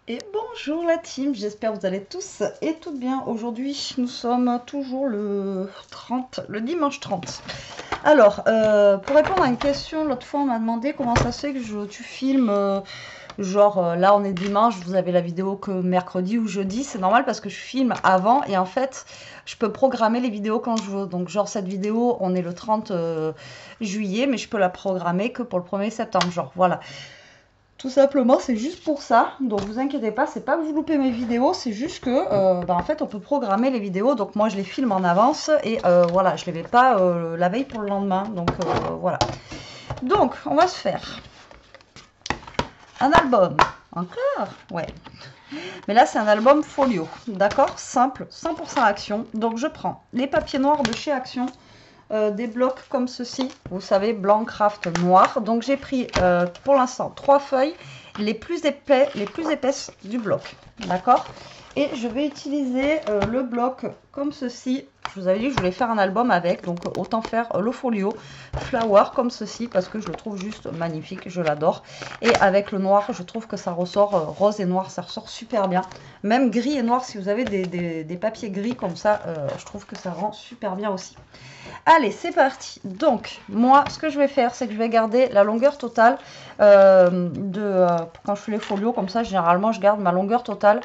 Et bonjour la team, j'espère que vous allez tous et toutes bien. Aujourd'hui, nous sommes toujours le 30, le dimanche 30. Alors, pour répondre à une question, l'autre fois on m'a demandé comment ça se fait que tu filmes, là on est dimanche, vous avez la vidéo que mercredi ou jeudi. C'est normal parce que je filme avant et en fait, je peux programmer les vidéos quand je veux. Donc genre cette vidéo, on est le 30 juillet, mais je peux la programmer que pour le 1er septembre. Genre voilà. Tout simplement, c'est juste pour ça. Donc, vous inquiétez pas, c'est pas que vous loupez mes vidéos, c'est juste que, en fait, on peut programmer les vidéos. Donc, moi, je les filme en avance et voilà, je les mets pas la veille pour le lendemain. Donc, voilà. Donc, on va se faire un album. Encore? Ouais. Mais là, c'est un album folio. D'accord? Simple, 100% Action. Donc, je prends les papiers noirs de chez Action. Des blocs comme ceci, vous savez, blanc, craft, noir. Donc j'ai pris pour l'instant 3 feuilles, les plus épaisses du bloc, d'accord. Et je vais utiliser le bloc comme ceci. Je vous avais dit que je voulais faire un album avec, donc autant faire le folio flower comme ceci parce que je le trouve juste magnifique, je l'adore. Et avec le noir, je trouve que ça ressort rose et noir, ça ressort super bien. Même gris et noir, si vous avez des papiers gris comme ça, je trouve que ça rend super bien aussi. Allez, c'est parti. Donc, moi, ce que je vais faire, c'est que je vais garder la longueur totale quand je fais les folios, comme ça, généralement, je garde ma longueur totale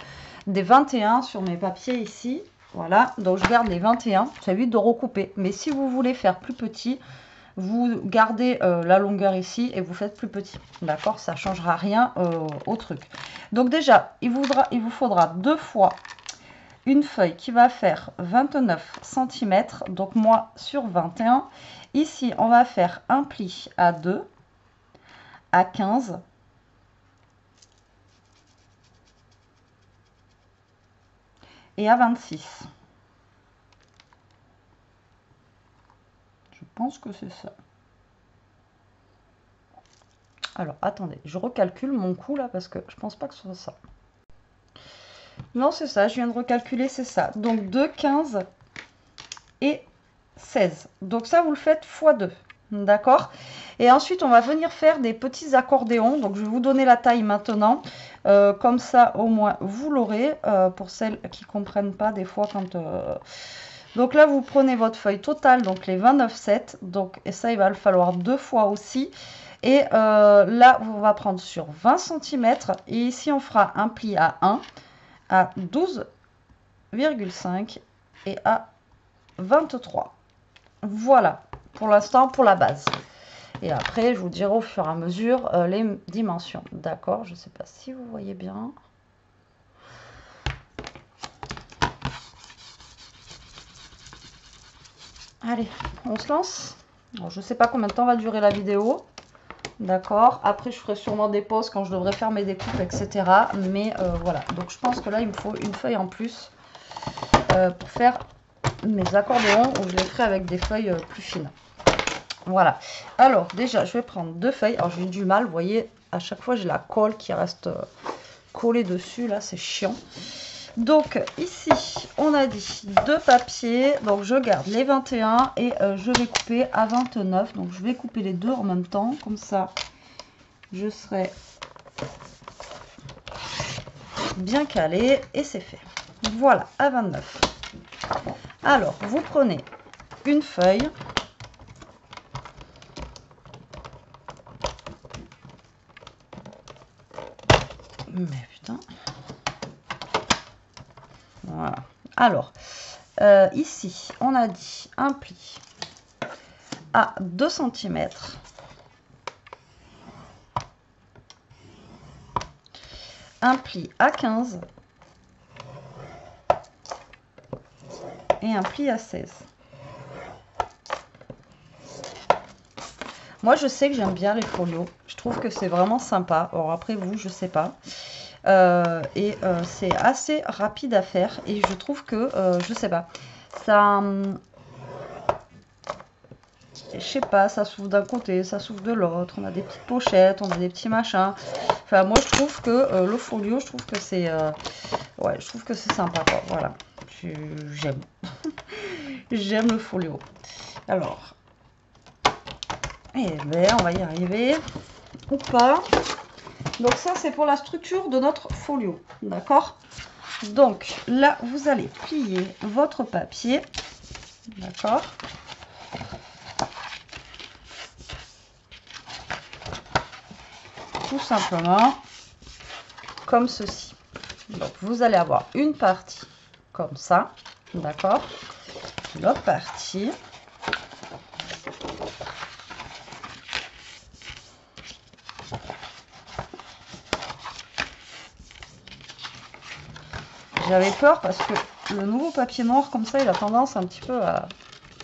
des 21 sur mes papiers ici. Voilà, donc je garde les 21. Ça évite de recouper. Mais si vous voulez faire plus petit, vous gardez la longueur ici et vous faites plus petit. D'accord, ça ne changera rien au truc. Donc déjà, il vous faudra 2 fois une feuille qui va faire 29 cm, donc moi sur 21. Ici, on va faire un pli à 2, à 15, et à 26. Je pense que c'est ça. Alors, attendez, je recalcule mon coup là parce que je pense pas que ce soit ça. Non, c'est ça, je viens de recalculer, c'est ça. Donc 2, 15 et 16. Donc ça, vous le faites x2. D'accord. Et ensuite, on va venir faire des petits accordéons. Donc, je vais vous donner la taille maintenant. Comme ça, au moins, vous l'aurez. Pour celles qui ne comprennent pas, des fois, quand... Donc là, vous prenez votre feuille totale, donc les 29,7. Donc, et ça, il va le falloir 2 fois aussi. Et là, on va prendre sur 20 cm. Et ici, on fera un pli à 1, à 12,5 et à 23. Voilà, pour l'instant, pour la base. Et après, je vous dirai au fur et à mesure les dimensions. D'accord, je ne sais pas si vous voyez bien. Allez, on se lance. Alors, je ne sais pas combien de temps va durer la vidéo. D'accord, après je ferai sûrement des pauses quand je devrais faire mes découpes, etc. Mais voilà, donc je pense que là, il me faut une feuille en plus pour faire mes accordéons où je les ferai avec des feuilles plus fines. Voilà. Alors, déjà, je vais prendre 2 feuilles. Alors, j'ai eu du mal, vous voyez, à chaque fois, j'ai la colle qui reste collée dessus. Là, c'est chiant. Donc, ici, on a dit 2 papiers. Donc, je garde les 21 et je vais couper à 29. Donc, je vais couper les deux en même temps. Comme ça, je serai bien calée et c'est fait. Voilà, à 29. Alors, vous prenez une feuille. Mais putain. Voilà. Alors, ici, on a dit un pli à 2 cm. Un pli à 15 et un pli à 16. Moi, je sais que j'aime bien les folios. Je trouve que c'est vraiment sympa. Alors après, vous, je sais pas. C'est assez rapide à faire. Et je trouve que, je sais pas, ça... je sais pas, ça s'ouvre d'un côté, ça s'ouvre de l'autre. On a des petites pochettes, on a des petits machins. Enfin, moi, je trouve que le folio, je trouve que c'est... ouais, je trouve que c'est sympa, quoi. Voilà. J'aime. J'aime le folio. Alors... eh bien, on va y arriver. Ou pas. Donc ça, c'est pour la structure de notre folio. D'accord? Donc là, vous allez plier votre papier. D'accord? Tout simplement comme ceci. Donc vous allez avoir une partie comme ça. D'accord? L'autre partie. J'avais peur parce que le nouveau papier noir comme ça, il a tendance un petit peu à...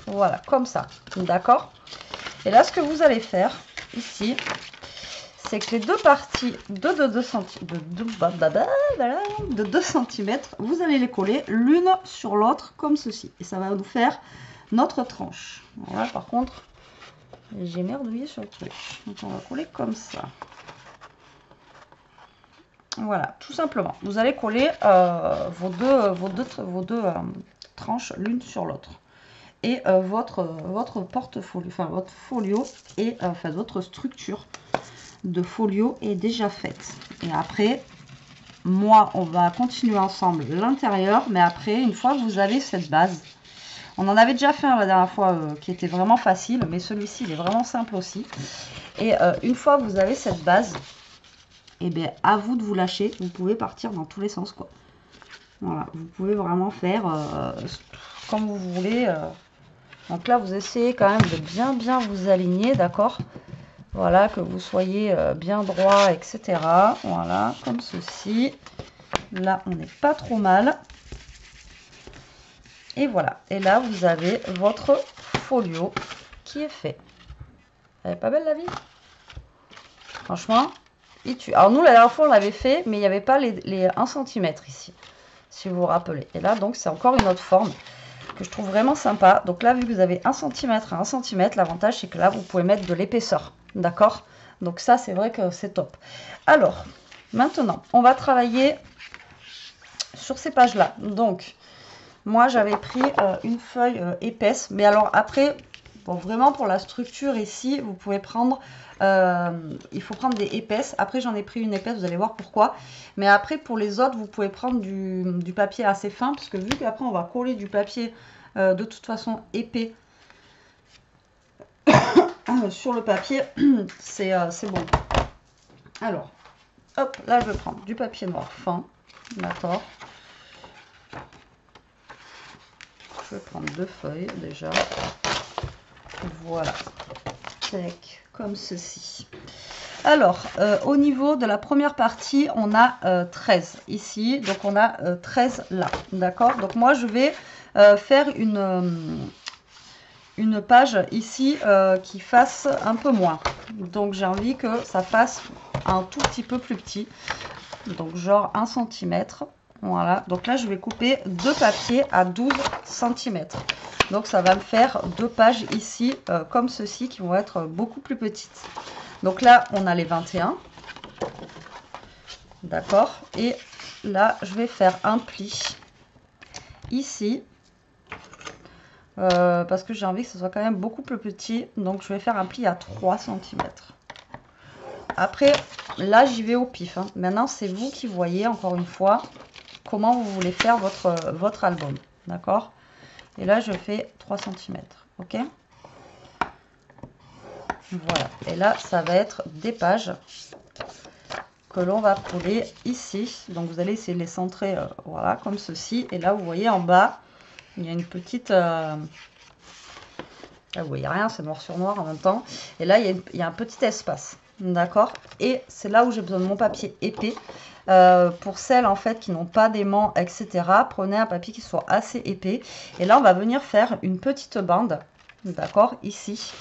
Voilà, comme ça. D'accord? Et là, ce que vous allez faire ici, c'est que les deux parties de 2 cm, vous allez les coller l'une sur l'autre comme ceci. Et ça va nous faire notre tranche. Voilà, par contre, j'ai merdouillé sur le truc. Donc on va coller comme ça. Voilà, tout simplement. Vous allez coller vos deux tranches l'une sur l'autre. Et votre porte-folio, enfin votre folio et enfin votre structure de folio est déjà faite. Et après, moi, on va continuer ensemble l'intérieur, mais après, une fois que vous avez cette base, on en avait déjà fait un la dernière fois qui était vraiment facile, mais celui-ci, il est vraiment simple aussi. Et une fois que vous avez cette base, et bien à vous de vous lâcher, vous pouvez partir dans tous les sens quoi. Voilà, vous pouvez vraiment faire comme vous voulez. Donc là vous essayez quand même de bien vous aligner, d'accord? Voilà, que vous soyez bien droit, etc. Voilà, comme ceci. Là on n'est pas trop mal. Et voilà, et là vous avez votre folio qui est fait. Elle est pas belle la vie? Franchement, il tue. Alors nous, la dernière fois, on l'avait fait, mais il n'y avait pas les 1 cm ici, si vous vous rappelez. Et là, donc, c'est encore une autre forme que je trouve vraiment sympa. Donc là, vu que vous avez 1 cm à 1 cm, l'avantage, c'est que là, vous pouvez mettre de l'épaisseur. D'accord? Donc ça, c'est vrai que c'est top. Alors, maintenant, on va travailler sur ces pages-là. Donc, moi, j'avais pris une feuille épaisse. Mais alors, après, bon, vraiment, pour la structure ici, vous pouvez prendre... il faut prendre des épaisses. Après, j'en ai pris une épaisse, vous allez voir pourquoi. Mais après, pour les autres, vous pouvez prendre du papier assez fin. Parce que vu qu'après, on va coller du papier de toute façon épais sur le papier, c'est bon. Alors, hop, là, je vais prendre du papier noir fin. D'accord. Je vais prendre 2 feuilles déjà. Voilà. Comme ceci. Alors, au niveau de la première partie, on a 13 ici. Donc, on a 13 là. D'accord? Donc, moi, je vais faire une page ici qui fasse un peu moins. Donc, j'ai envie que ça fasse un tout petit peu plus petit. Donc, genre 1 cm. Voilà. Donc, là, je vais couper 2 papiers à 12 cm. Donc, ça va me faire 2 pages ici, comme ceci, qui vont être beaucoup plus petites. Donc là, on a les 21. D'accord. Et là, je vais faire un pli ici. Parce que j'ai envie que ce soit quand même beaucoup plus petit. Donc, je vais faire un pli à 3 cm. Après, là, j'y vais au pif. Hein. Maintenant, c'est vous qui voyez, encore une fois, comment vous voulez faire votre album. D'accord. Et là, je fais 3 cm. Ok. Voilà. Et là, ça va être des pages que l'on va coller ici. Donc, vous allez essayer de les centrer, voilà, comme ceci. Et là, vous voyez en bas, il y a une petite... Là, vous voyez rien, c'est noir sur noir en même temps. Et là, il y a un petit espace. D'accord. Et c'est là où j'ai besoin de mon papier épais. Pour celles en fait qui n'ont pas d'aimant, etc. Prenez un papier qui soit assez épais. Et là, on va venir faire une petite bande. D'accord, ici.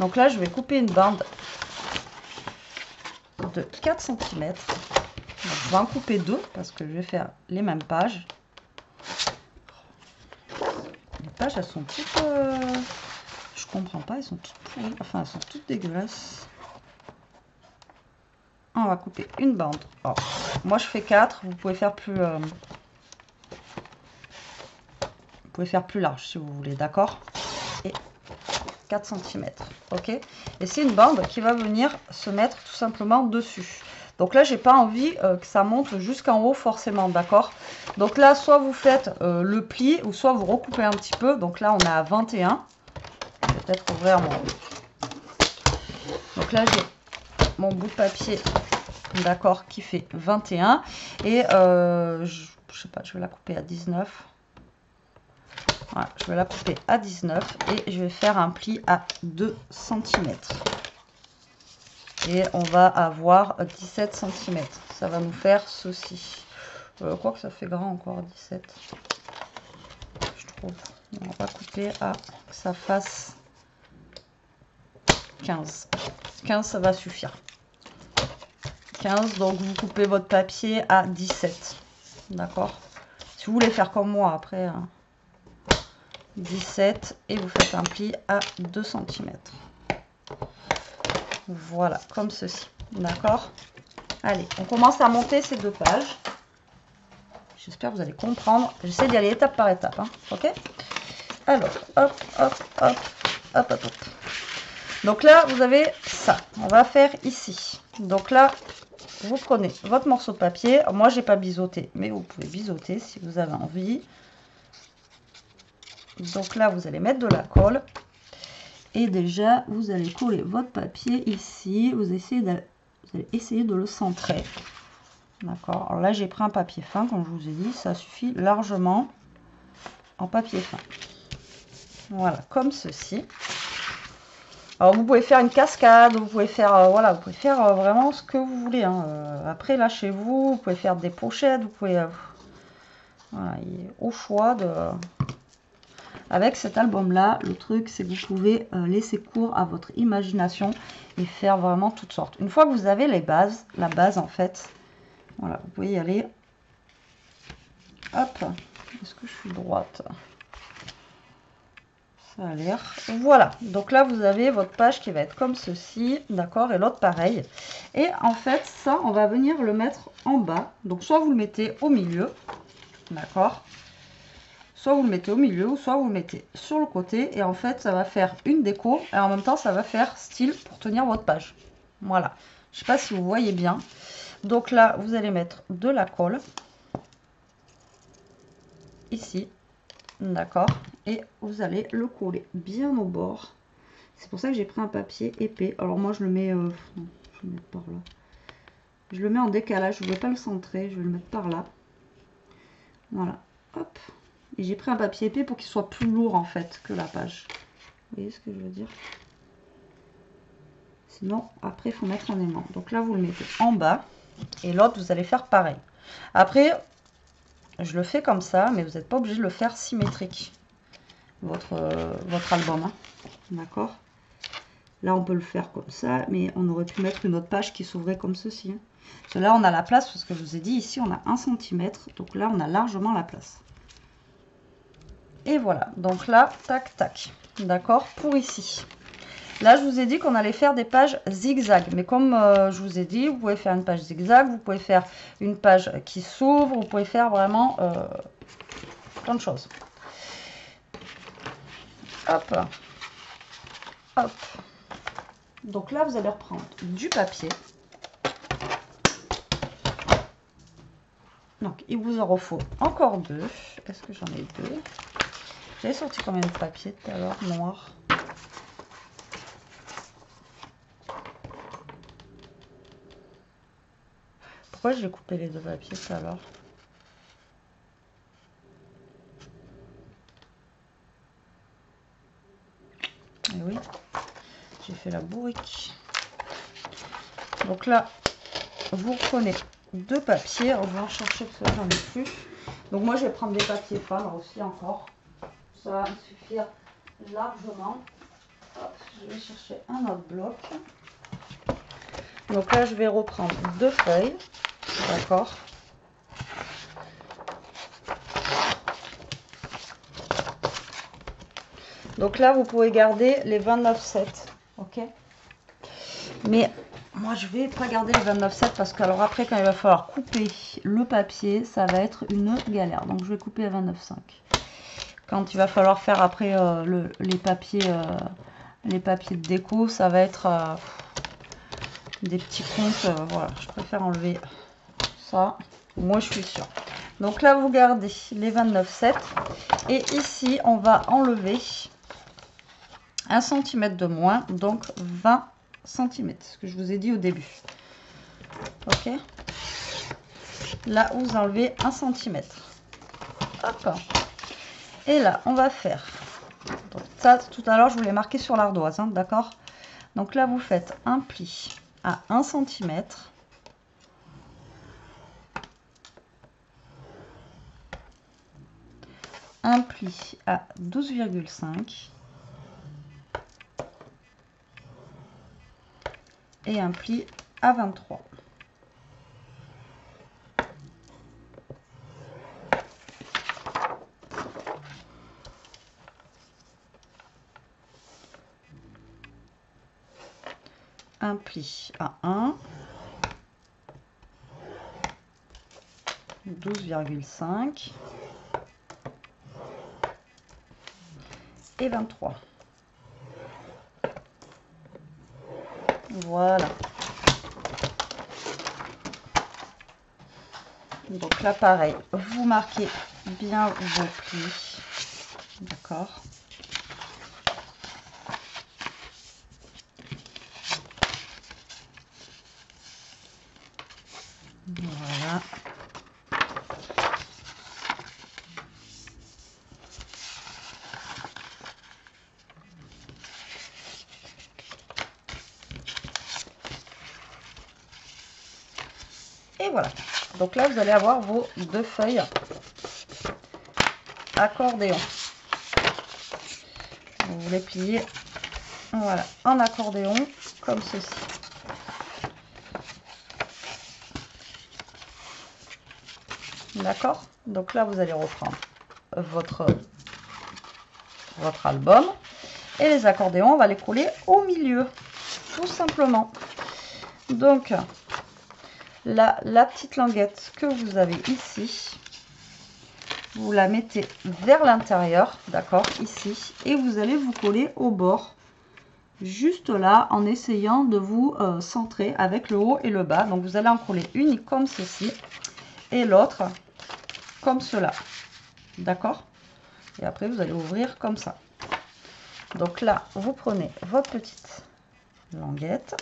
Donc là, je vais couper une bande de 4 cm. Donc, je vais en couper 2 parce que je vais faire les mêmes pages. Les pages, elles sont toutes... je comprends pas, elles sont toutes pourries. Enfin, elles sont toutes dégueulasses. On va couper une bande. Oh. Moi, je fais 4. Vous pouvez faire plus... vous pouvez faire plus large si vous voulez, d'accord? Et 4 cm, ok? Et c'est une bande qui va venir se mettre tout simplement dessus. Donc là, j'ai pas envie que ça monte jusqu'en haut forcément, d'accord? Donc là, soit vous faites le pli, ou soit vous recoupez un petit peu. Donc là, on est à 21. Je vais peut-être ouvrir mon... Donc là, j'ai mon bout de papier, d'accord, qui fait 21. Et je sais pas, je vais la couper à 19. Voilà, je vais la couper à 19 et je vais faire un pli à 2 cm. Et on va avoir 17 cm. Ça va nous faire ceci. Quoique ça fait grand encore, 17. Je trouve. On va couper à que ça fasse 15. 15, ça va suffire. 15, donc vous coupez votre papier à 17. D'accord? Si vous voulez faire comme moi après, 17 et vous faites un pli à 2 cm. Voilà, comme ceci. D'accord? Allez, on commence à monter ces 2 pages. J'espère que vous allez comprendre. J'essaie d'y aller étape par étape. Hein, ok? Alors, hop, hop, hop, hop, hop, hop. Donc là, vous avez ça. On va faire ici. Donc là, vous prenez votre morceau de papier. Moi, j'ai pas biseauté, mais vous pouvez biseauter si vous avez envie. Donc là, vous allez mettre de la colle. Et déjà, vous allez coller votre papier ici. Vous allez essayer de le centrer. D'accord. Alors là, j'ai pris un papier fin, comme je vous ai dit. Ça suffit largement en papier fin. Voilà, comme ceci. Alors, vous pouvez faire une cascade. Vous pouvez faire, voilà, vous pouvez faire vraiment ce que vous voulez. Hein. Après, là, chez vous, vous pouvez faire des pochettes. Vous pouvez... voilà, au choix de... Avec cet album-là, le truc, c'est que vous pouvez laisser cours à votre imagination et faire vraiment toutes sortes. Une fois que vous avez les bases, la base en fait, voilà, vous pouvez y aller. Hop, est-ce que je suis droite? Ça a l'air. Voilà, donc là, vous avez votre page qui va être comme ceci, d'accord, et l'autre pareil. Et en fait, ça, on va venir le mettre en bas. Donc, soit vous le mettez au milieu, d'accord. Soit vous le mettez au milieu, ou soit vous le mettez sur le côté. Et en fait, ça va faire une déco. Et en même temps, ça va faire style pour tenir votre page. Voilà. Je ne sais pas si vous voyez bien. Donc là, vous allez mettre de la colle. Ici. D'accord. Et vous allez le coller bien au bord. C'est pour ça que j'ai pris un papier épais. Alors moi, je le mets... non, je vais le mettre par là. Je le mets en décalage. Je ne vais pas le centrer. Je vais le mettre par là. Voilà. Hop. Et j'ai pris un papier épais pour qu'il soit plus lourd en fait que la page. Vous voyez ce que je veux dire? Sinon, après, il faut mettre un aimant. Donc là, vous le mettez en bas. Et l'autre, vous allez faire pareil. Après, je le fais comme ça, mais vous n'êtes pas obligé de le faire symétrique. Votre album. Hein. D'accord? Là, on peut le faire comme ça, mais on aurait pu mettre une autre page qui s'ouvrait comme ceci. Hein. Parce que là, on a la place, parce que je vous ai dit, ici, on a 1 cm. Donc là, on a largement la place. Et voilà, donc là, tac, tac. D'accord, pour ici. Là, je vous ai dit qu'on allait faire des pages zigzag. Mais comme je vous ai dit, vous pouvez faire une page zigzag, vous pouvez faire une page qui s'ouvre, vous pouvez faire vraiment plein de choses. Hop. Hop. Donc là, vous allez reprendre du papier. Donc, il vous en faut encore 2. Est-ce que j'en ai 2? J'avais sorti combien de papier tout à l'heure, noir? Pourquoi j'ai coupé les 2 papiers tout à l'heure? Et oui, j'ai fait la bourrique. Donc là, vous prenez 2 papiers. On va en chercher parce que j'en ai plus. Donc moi, je vais prendre des papiers fins aussi encore. Ça va me suffire largement. Hop, je vais chercher un autre bloc. Donc là, je vais reprendre 2 feuilles. D'accord. Donc là, vous pouvez garder les 29,7. Ok. Mais moi, je vais pas garder les 29,7 parce que alors après, quand il va falloir couper le papier, ça va être une galère. Donc je vais couper à 29,5. Quand il va falloir faire après les papiers de déco, ça va être des petits comptes. Voilà, je préfère enlever ça. Moi, je suis sûre. Donc là, vous gardez les 29,7. Et ici, on va enlever 1 cm de moins, donc 20 cm, ce que je vous ai dit au début. Ok. Là, vous enlevez 1 cm. Hop. Et là, on va faire. Donc, ça, tout à l'heure, je vous l'ai marqué sur l'ardoise, hein, d'accord? Donc là, vous faites un pli à 1 cm. Un pli à 12,5 et un pli à 23. Un pli à 1, 12,5 et 23. Voilà. Donc là, pareil, vous marquez bien vos plis. D'accord. Voilà. Et voilà. Donc là, vous allez avoir vos 2 feuilles accordéon. Vous les pliez, voilà, en accordéon, comme ceci. D'accord? Donc là, vous allez reprendre votre album. Et les accordéons, on va les coller au milieu, tout simplement. Donc, là, la petite languette que vous avez ici, vous la mettez vers l'intérieur, d'accord, ici. Et vous allez vous coller au bord, juste là, en essayant de vous centrer avec le haut et le bas. Donc, vous allez en coller une comme ceci et l'autre comme cela. D'accord? Et après, vous allez ouvrir comme ça. Donc là, vous prenez votre petite languette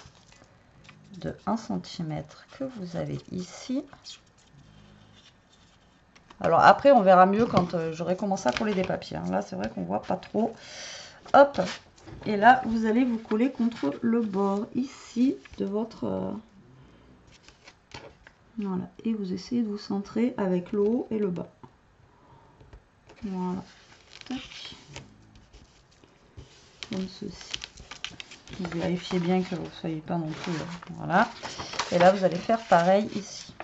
de 1 cm que vous avez ici. Alors après, on verra mieux quand j'aurai commencé à coller des papiers. Hein. Là, c'est vrai qu'on voit pas trop. Hop. Et là, vous allez vous coller contre le bord ici de votre... Voilà. Et vous essayez de vous centrer avec le haut et le bas. Voilà. Tac. Comme ceci. Vous vérifiez bien que vous ne soyez pas non plus... Voilà. Et là, vous allez faire pareil ici.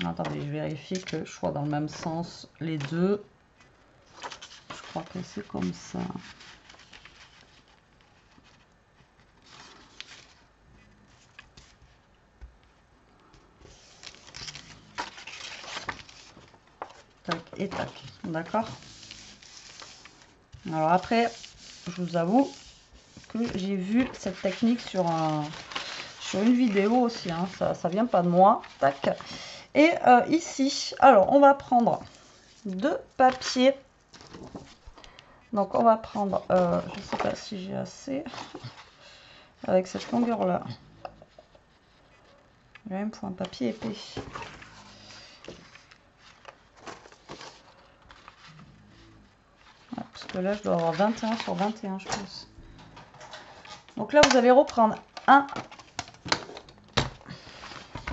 Attendez, je vérifie que je sois dans le même sens les deux. Je crois que c'est comme ça. Tac et tac. D'accord? Alors après, je vous avoue que j'ai vu cette technique sur une vidéo aussi. Hein. Ça vient pas de moi. Tac. Et ici, alors on va prendre 2 papiers. Donc on va prendre, je ne sais pas si j'ai assez, avec cette longueur là. Il me faut un papier épais. Ouais, parce que là je dois avoir 21 sur 21 je pense. Donc là vous allez reprendre un.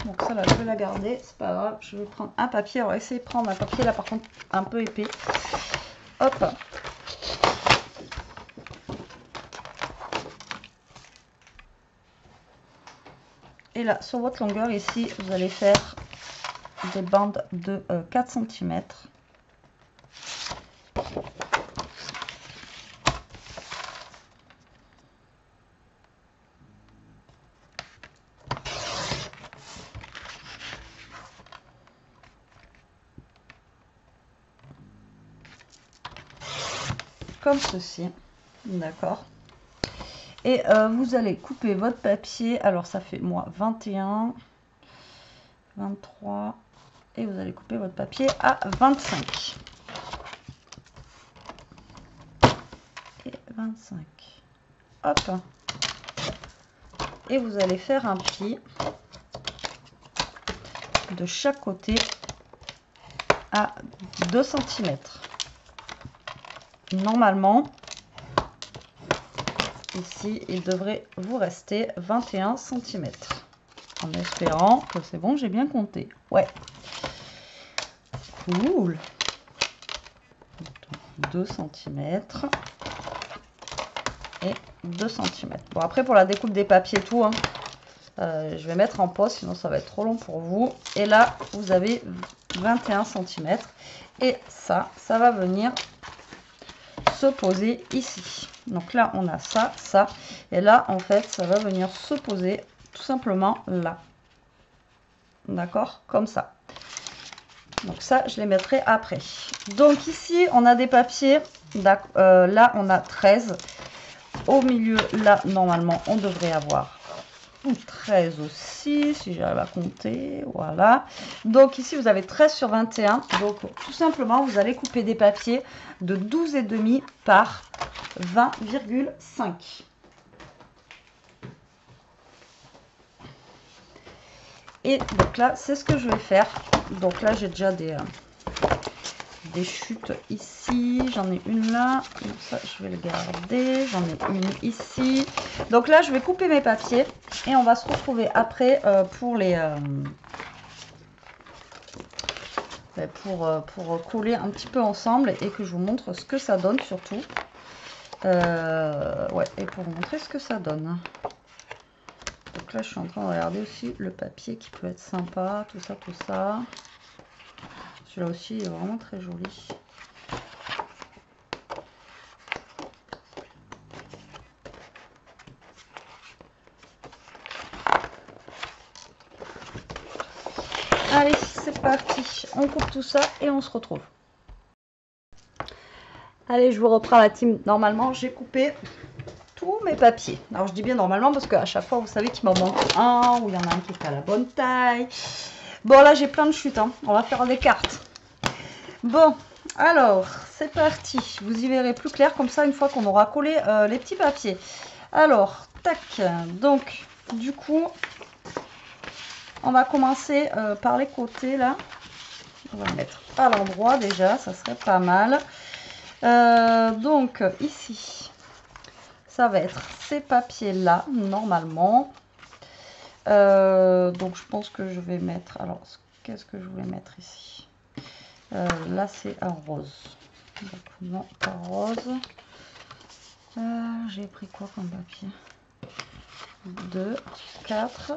Donc ça là je vais la garder, c'est pas grave. Je vais prendre un papier, on va essayer de prendre un papier là par contre un peu épais. Hop. Et là, sur votre longueur ici, vous allez faire des bandes de 4 cm. Comme ceci, d'accord. Et vous allez couper votre papier, alors ça fait moi 21, 23, et vous allez couper votre papier à 25. Et 25. Hop. Et vous allez faire un pli de chaque côté à 2 cm. Normalement, ici, il devrait vous rester 21 cm. En espérant que c'est bon, j'ai bien compté. Ouais. Cool. 2 cm. Et 2 cm. Bon, après, pour la découpe des papiers, tout, hein, je vais mettre en pause, sinon ça va être trop long pour vous. Et là, vous avez 21 cm. Et ça va venir se poser ici. Donc là, on a ça, ça. Et là, en fait, ça va venir se poser tout simplement là. D'accord? Comme ça. Donc ça, je les mettrai après. Donc ici, on a des papiers. Là, on a 13. Au milieu, là, normalement, on devrait avoir 13 aussi, si j'arrive à compter. Voilà. Donc ici, vous avez 13 sur 21. Donc tout simplement, vous allez couper des papiers de 12,5 par 20,5. Et donc là, c'est ce que je vais faire. Donc là, j'ai déjà des chutes ici. J'en ai une là. Donc ça, je vais le garder. J'en ai une ici. Donc là, je vais couper mes papiers. Et on va se retrouver après pour les... pour coller un petit peu ensemble et que je vous montre ce que ça donne surtout. Ouais, et pour vous montrer ce que ça donne. Donc là, je suis en train de regarder aussi le papier qui peut être sympa, tout ça, tout ça. Celui-là aussi est vraiment très joli. Allez, c'est parti. On coupe tout ça et on se retrouve. Allez, je vous reprends la team. Normalement, j'ai coupé tous mes papiers. Alors, je dis bien normalement parce qu'à chaque fois, vous savez qu'il m'en manque un ou il y en a un qui est à la bonne taille. Bon, là, j'ai plein de chutes. Hein. On va faire des cartes. Bon, alors, c'est parti. Vous y verrez plus clair comme ça une fois qu'on aura collé les petits papiers. Alors, tac. Donc, du coup, on va commencer par les côtés, là. On va le mettre à l'endroit déjà, ça serait pas mal. Donc, ici, ça va être ces papiers-là, normalement. Donc, je pense que je vais mettre... Alors, qu'est-ce que je voulais mettre ici? Là, c'est un rose. Donc, non, pas rose. J'ai pris quoi comme papier? 2, 4.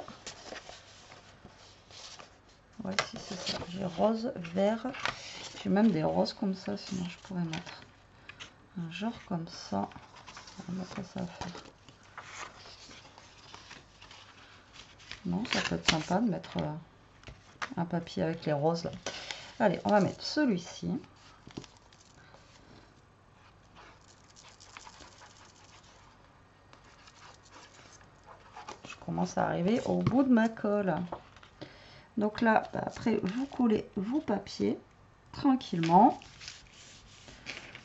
Ouais, si c'est ça. J'ai rose, vert. J'ai même des roses comme ça, sinon je pourrais mettre un genre comme ça. On va pas ça faire. Non, ça peut être sympa de mettre un papier avec les roses là. Allez, on va mettre celui-ci. Je commence à arriver au bout de ma colle. Donc là, après, vous collez vos papiers tranquillement.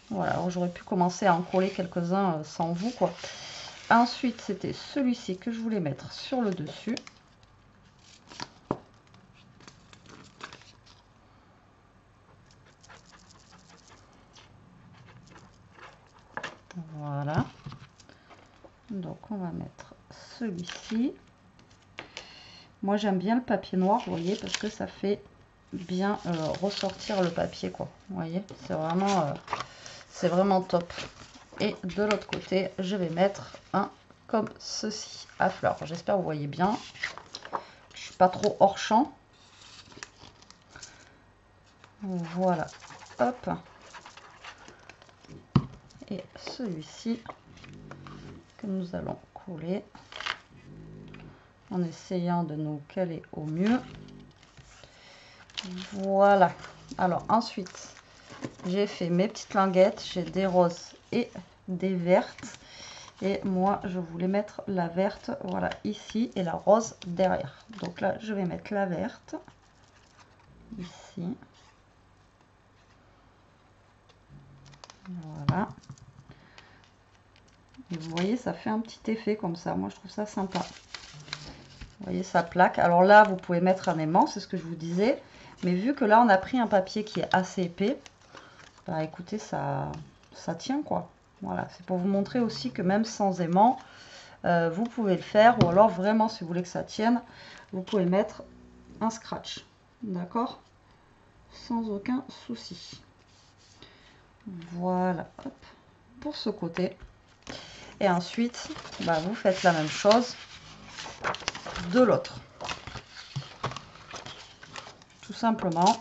Voilà, alors j'aurais pu commencer à en coller quelques-uns sans vous, quoi. Ensuite, c'était celui-ci que je voulais mettre sur le dessus. Voilà. Donc, on va mettre celui-ci. Moi, j'aime bien le papier noir, vous voyez, parce que ça fait bien ressortir le papier, quoi. Vous voyez, c'est vraiment top. Et de l'autre côté, je vais mettre un comme ceci, à fleurs. J'espère que vous voyez bien. pas trop hors champ. Voilà, hop. Et celui-ci que nous allons coller en essayant de nous caler au mieux. Voilà. Alors ensuite, j'ai fait mes petites languettes. J'ai des roses et des vertes. Et moi, je voulais mettre la verte, voilà, ici, et la rose derrière. Donc là, je vais mettre la verte ici. Voilà. Et vous voyez, ça fait un petit effet comme ça. Moi, je trouve ça sympa. Vous voyez, ça plaque. Alors là, vous pouvez mettre un aimant, c'est ce que je vous disais. Mais vu que là, on a pris un papier qui est assez épais, bah écoutez, ça tient quoi. Voilà, c'est pour vous montrer aussi que même sans aimant, vous pouvez le faire. Ou alors vraiment, si vous voulez que ça tienne, vous pouvez mettre un scratch. D'accord? Sans aucun souci. Voilà, hop, pour ce côté. Et ensuite, bah, vous faites la même chose de l'autre. Tout simplement,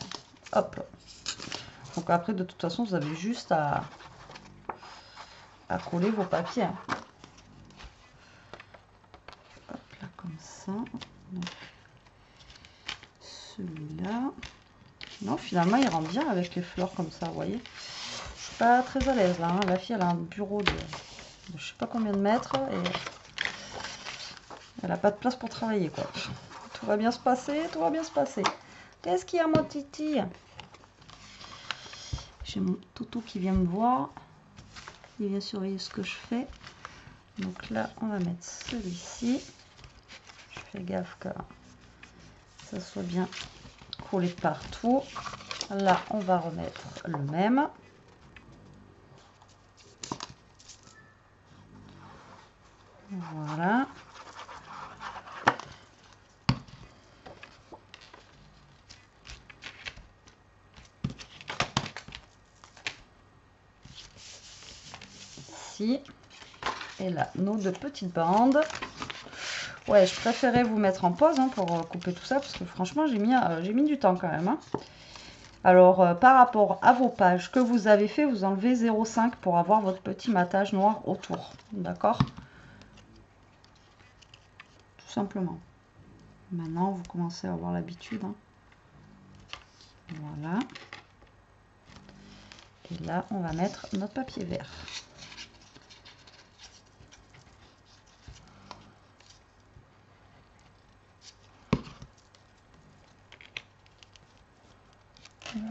hop. Donc après, de toute façon, vous avez juste à coller vos papiers. Hein. Hop, là, comme ça. Donc, celui-là. Non, finalement, il rentre bien avec les fleurs comme ça, vous voyez. Je suis pas très à l'aise là. Hein. La fille, elle a un bureau de je sais pas combien de mètres et elle n'a pas de place pour travailler, quoi. Tout va bien se passer, tout va bien se passer. Qu'est-ce qu'il y a, mon titi? J'ai mon toutou qui vient me voir. Il vient surveiller ce que je fais. Donc là, on va mettre celui-ci. Je fais gaffe que ça soit bien collé partout. Là, on va remettre le même. Voilà. Ici. Et là, nos deux petites bandes. Ouais, je préférais vous mettre en pause hein, pour couper tout ça parce que franchement, j'ai mis du temps quand même. Hein. Alors, par rapport à vos pages que vous avez fait, vous enlevez 0,5 pour avoir votre petit matage noir autour. D'accord? Tout simplement. Maintenant, vous commencez à avoir l'habitude. Hein. Voilà. Et là, on va mettre notre papier vert.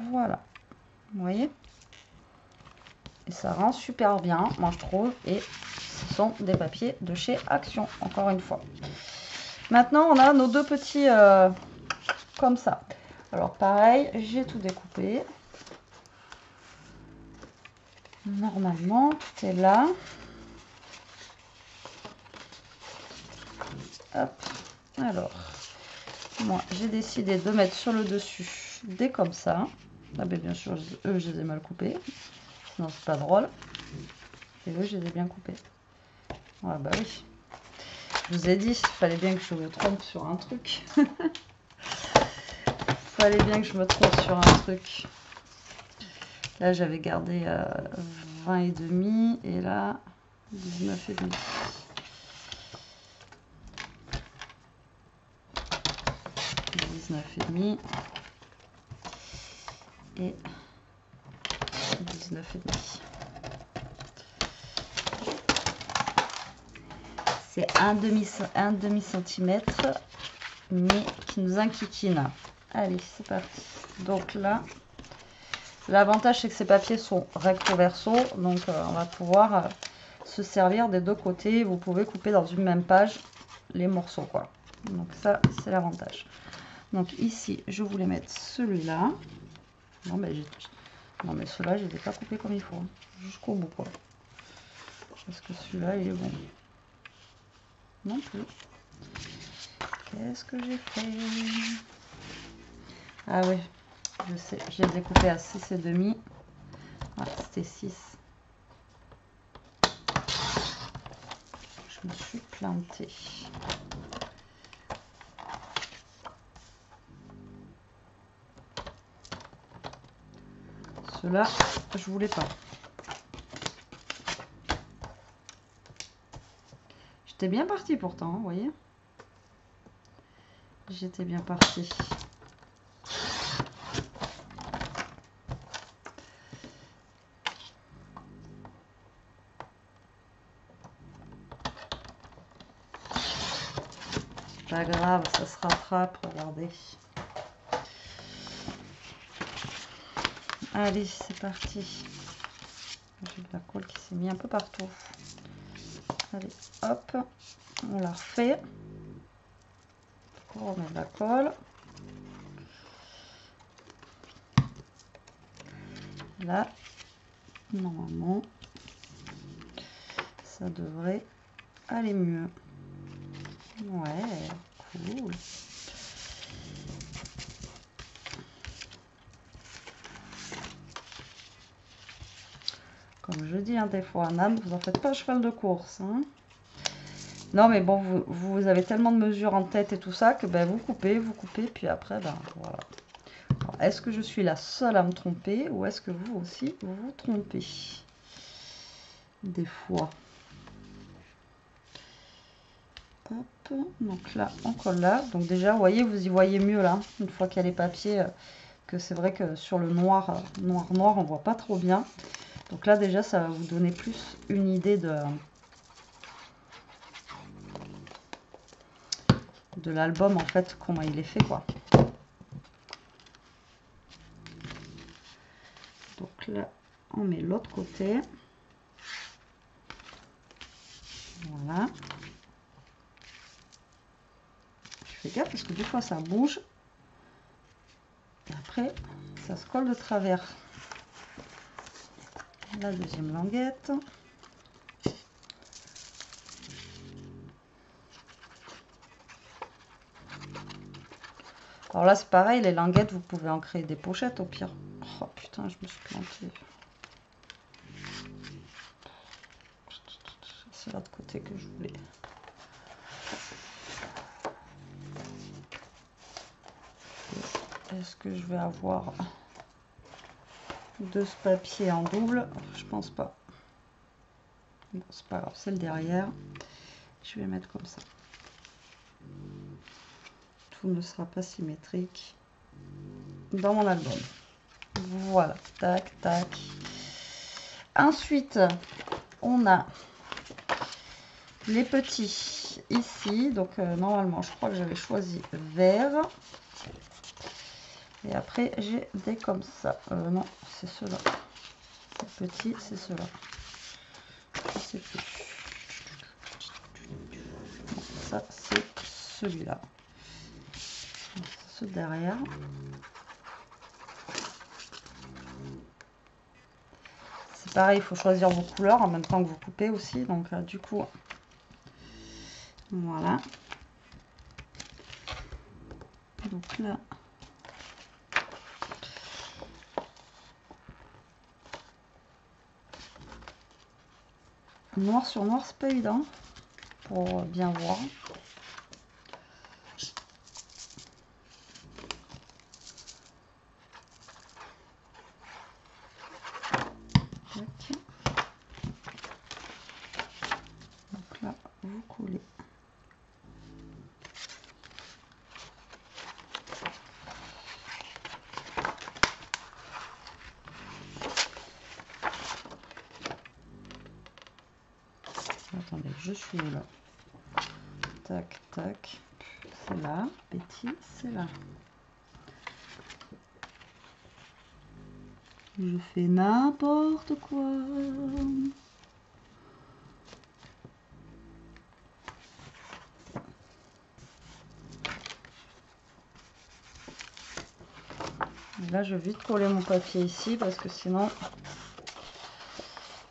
Voilà. Vous voyez? Et ça rend super bien, moi je trouve. Et ce sont des papiers de chez Action, encore une fois. Maintenant, on a nos deux petits comme ça. Alors pareil, j'ai tout découpé. Normalement, tout est là. Hop. Alors, moi, j'ai décidé de mettre sur le dessus des comme ça. Ah ben bien sûr, eux, je les ai mal coupés. Sinon, c'est pas drôle. Et eux, je les ai bien coupés. Ah bah oui. Je vous ai dit, il fallait bien que je me trompe sur un truc. Fallait bien que je me trompe sur un truc. Là, j'avais gardé 20,5 et là, 19,5. 19,5 et 19,5. C'est un demi centimètre, mais qui nous inquiétine. Allez, c'est parti. Donc là, l'avantage c'est que ces papiers sont recto verso, donc on va pouvoir se servir des deux côtés. Vous pouvez couper dans une même page les morceaux, quoi. Donc ça, c'est l'avantage. Donc ici, je voulais mettre celui-là. Non, mais ceux-là, je ne les ai pas coupés comme il faut. Hein. Jusqu'au bout, quoi. Parce que celui-là, il est bon. Non plus. Qu'est-ce que j'ai fait? Ah oui, je sais. Je les ai coupés à 6,5. Ah, c'était 6. Je me suis plantée. Cela, je voulais pas. J'étais bien partie pourtant, vous voyez. J'étais bien partie. Pas grave, ça se rattrape, regardez. Allez, c'est parti. J'ai de la colle qui s'est mis un peu partout. Allez, hop, on la refait. On remet de la colle. Là, normalement, ça devrait aller mieux. Ouais, cool. Comme je dis, hein, des fois, Nam, vous en faites pas cheval de course. Hein. Non, mais bon, vous avez tellement de mesures en tête et tout ça que ben, vous coupez, puis après, ben voilà. Est-ce que je suis la seule à me tromper ou est-ce que vous aussi, vous vous trompez? Des fois. Hop, donc là, on colle là. Donc déjà, vous voyez, vous y voyez mieux là, une fois qu'il y a les papiers, que c'est vrai que sur le noir, noir, on voit pas trop bien. Donc là, déjà, ça va vous donner plus une idée de l'album, en fait, comment il est fait, quoi. Donc là, on met l'autre côté. Voilà. Je fais gaffe parce que des fois, ça bouge. Et après, ça se colle de travers. La deuxième languette. Alors là, c'est pareil, les languettes, vous pouvez en créer des pochettes au pire. Oh putain, je me suis plantée. C'est l'autre côté que je voulais. Est-ce que je vais avoir de ce papier en double? Je pense pas. Bon, c'est pas grave, c'est le derrière. Je vais mettre comme ça. Tout ne sera pas symétrique dans mon album. Voilà, tac, tac. Ensuite, on a les petits ici. Donc, normalement, je crois que j'avais choisi vert. Et après, j'ai des comme ça. Non, c'est ceux-là. Les petits, c'est ceux-là. Je sais plus. Non, ça, c'est celui-là. Ce derrière. C'est pareil, il faut choisir vos couleurs en même temps que vous coupez aussi. Donc, du coup, voilà. Donc là, noir sur noir, c'est pas évident pour bien voir. Donc là, vous coulez. Attendez, je suis où là? Tac, tac. C'est là. Petit, c'est là. Je fais n'importe quoi. Et là, je vais vite coller mon papier ici parce que sinon,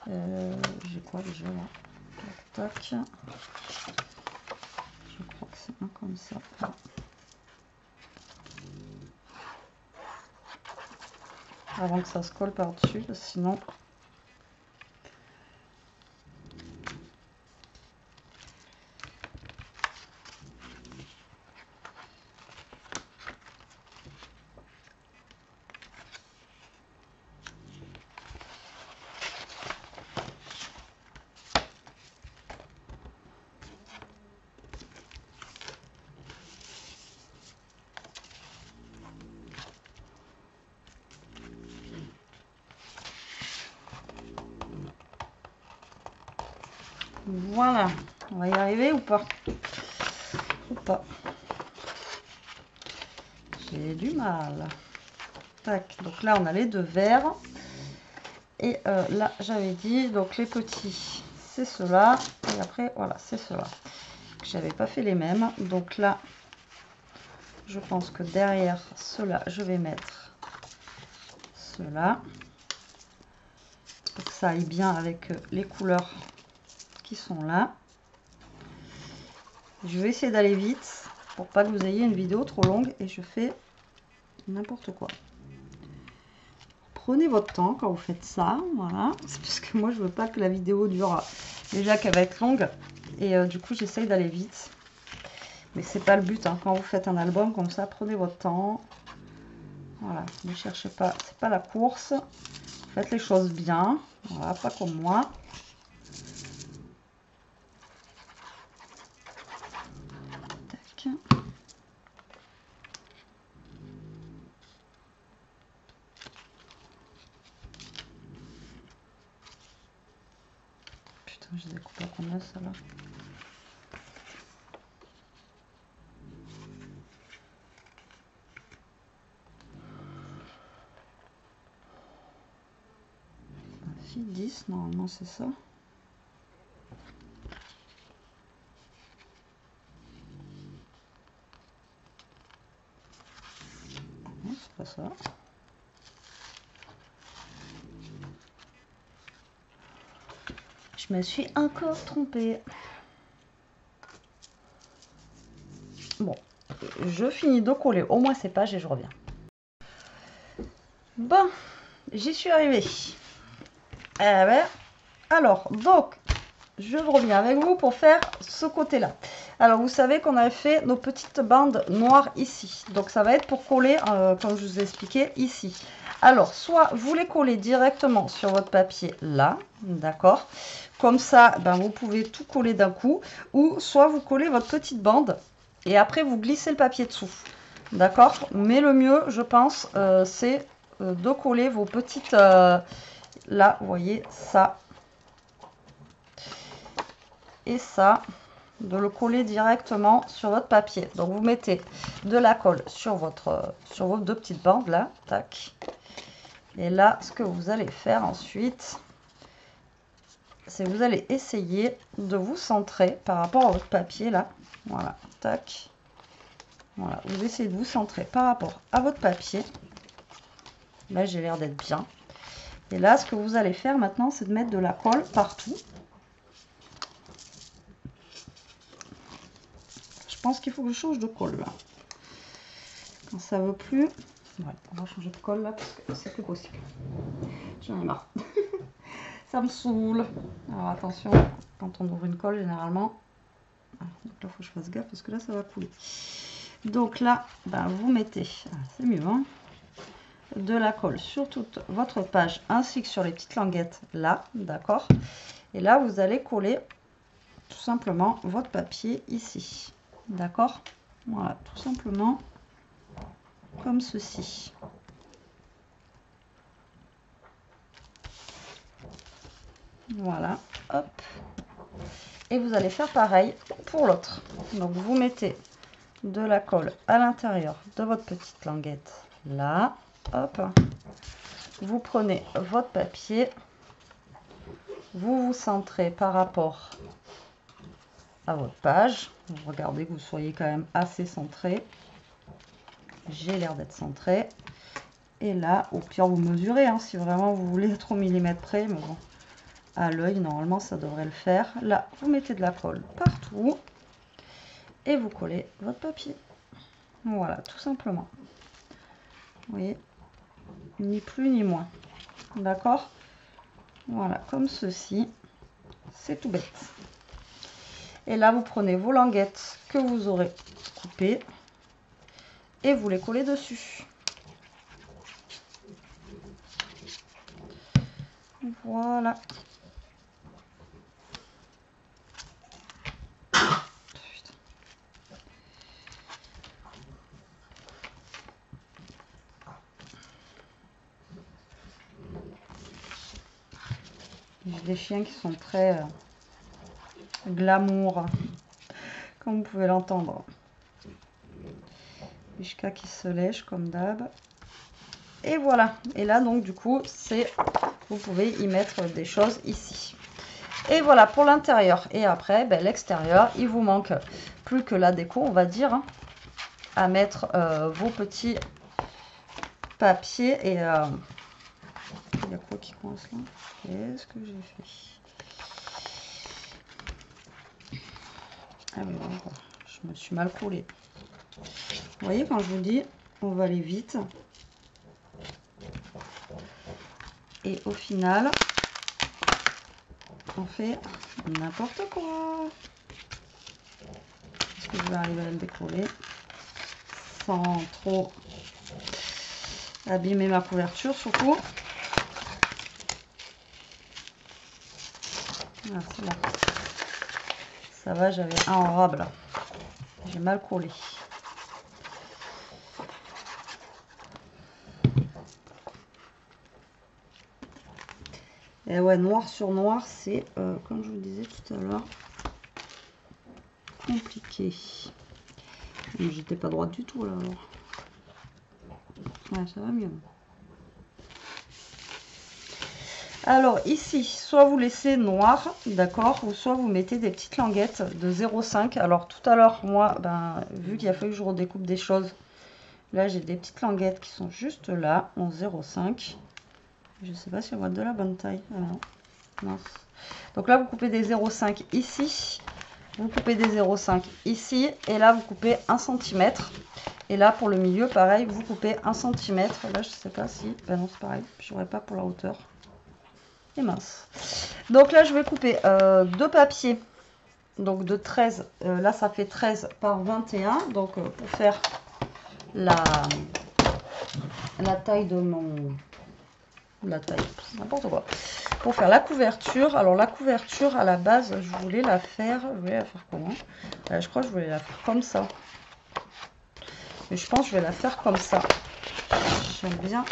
j'ai quoi déjà là? Tac, tac. Je crois que c'est un comme ça. Ah. Avant que ça se colle par-dessus, sinon... Voilà. On va y arriver ou pas? Ou pas? J'ai du mal. Tac. Donc là, on a les deux verres. Et là, j'avais dit, donc les petits, c'est ceux-là. Et après, voilà, c'est ceux-là. J'avais pas fait les mêmes. Donc là, je pense que derrière ceux-là, je vais mettre ceux-là. Pour que ça aille bien avec les couleurs qui sont là. Je vais essayer d'aller vite pour pas que vous ayez une vidéo trop longue et je fais n'importe quoi. Prenez votre temps quand vous faites ça, voilà. C'est parce que moi je veux pas que la vidéo dure, déjà qu'elle va être longue et du coup j'essaye d'aller vite. Mais c'est pas le but, hein. Quand vous faites un album comme ça, prenez votre temps. Voilà, ne cherchez pas, c'est pas la course. Faites les choses bien, voilà, pas comme moi. Tac. Putain, je les découpe à combien ça là? Si, 10, normalement c'est ça. Non, c'est pas ça. Je me suis encore trompée. Bon, je finis de coller au moins ces pages et je reviens. Bon, j'y suis arrivée. Eh ben, alors, donc, je reviens avec vous pour faire ce côté-là. Alors, vous savez qu'on avait fait nos petites bandes noires ici. Donc, ça va être pour coller, comme je vous ai expliqué, ici. Alors, soit vous les collez directement sur votre papier là, d'accord? Comme ça, ben, vous pouvez tout coller d'un coup. Ou soit vous collez votre petite bande et après, vous glissez le papier dessous. D'accord? Mais le mieux, je pense, c'est de coller vos petites... là, vous voyez, ça et ça, de le coller directement sur votre papier. Donc vous mettez de la colle sur vos deux petites bandes là, tac. Et là, ce que vous allez faire ensuite, c'est que vous allez essayer de vous centrer par rapport à votre papier là. Voilà, tac. Voilà, vous essayez de vous centrer par rapport à votre papier. Là, j'ai l'air d'être bien. Et là, ce que vous allez faire maintenant, c'est de mettre de la colle partout. Je pense qu'il faut que je change de colle là. Quand ça veut plus, ouais, on va changer de colle là parce que c'est plus possible. J'en ai marre. Ça me saoule. Alors attention, quand on ouvre une colle généralement, donc là il faut que je fasse gaffe parce que là ça va couler. Donc là, ben, vous mettez, c'est mieux, hein, de la colle sur toute votre page ainsi que sur les petites languettes là, d'accord. Et là vous allez coller tout simplement votre papier ici, d'accord. Voilà, tout simplement comme ceci. Voilà, hop. Et vous allez faire pareil pour l'autre. Donc vous mettez de la colle à l'intérieur de votre petite languette là, hop. Vous prenez votre papier, vous vous centrez par rapport à votre page. Vous regardez que vous soyez quand même assez centré. J'ai l'air d'être centré. Et là, au pire, vous mesurez, hein, si vraiment vous voulez être au millimètre près, mais bon, à l'œil, normalement, ça devrait le faire. Là, vous mettez de la colle partout et vous collez votre papier. Voilà, tout simplement. Vous voyez, ni plus ni moins. D'accord? Voilà, comme ceci. C'est tout bête. Et là, vous prenez vos languettes que vous aurez coupées et vous les collez dessus. Voilà. J'ai des chiens qui sont très glamour, comme vous pouvez l'entendre. Mishka qui se lèche comme d'hab. Et voilà. Et là, donc, du coup, vous pouvez y mettre des choses ici. Et voilà pour l'intérieur. Et après, ben, l'extérieur, il vous manque plus que la déco, on va dire, hein, à mettre vos petits papiers. Et il y a quoi qui coince là? Qu'est-ce que j'ai fait? Ah oui, je me suis mal collée. Vous voyez, quand je vous dis, on va aller vite. Et au final, on fait n'importe quoi. Est-ce que je vais arriver à le décoller sans trop abîmer ma couverture, surtout. Ah, c'est là. Ça va, j'avais un en rab là. J'ai mal collé. Et ouais, noir sur noir, c'est, comme je vous disais tout à l'heure, compliqué. J'étais pas droite du tout là alors. Ouais, ça va mieux. Alors ici, soit vous laissez noir, d'accord, ou soit vous mettez des petites languettes de 0,5. Alors tout à l'heure, moi, ben, vu qu'il a fallu que je redécoupe des choses, là j'ai des petites languettes qui sont juste là, en 0,5. Je sais pas si on voit de la bonne taille. Ah non. Mince. Donc là, vous coupez des 0,5 ici. Vous coupez des 0,5 ici. Et là, vous coupez 1 cm. Et là, pour le milieu, pareil, vous coupez 1 cm. Là, je sais pas si... Ben non, c'est pareil. Je n'aurai pas pour la hauteur. Et mince. Donc là, je vais couper deux papiers. Donc de 13. Là, ça fait 13 par 21. Donc pour faire la taille de mon... La taille, n'importe quoi. Pour faire la couverture, alors la couverture à la base, je voulais la faire comment? Je crois que je voulais la faire comme ça. Mais je pense que je vais la faire comme ça. J'aime bien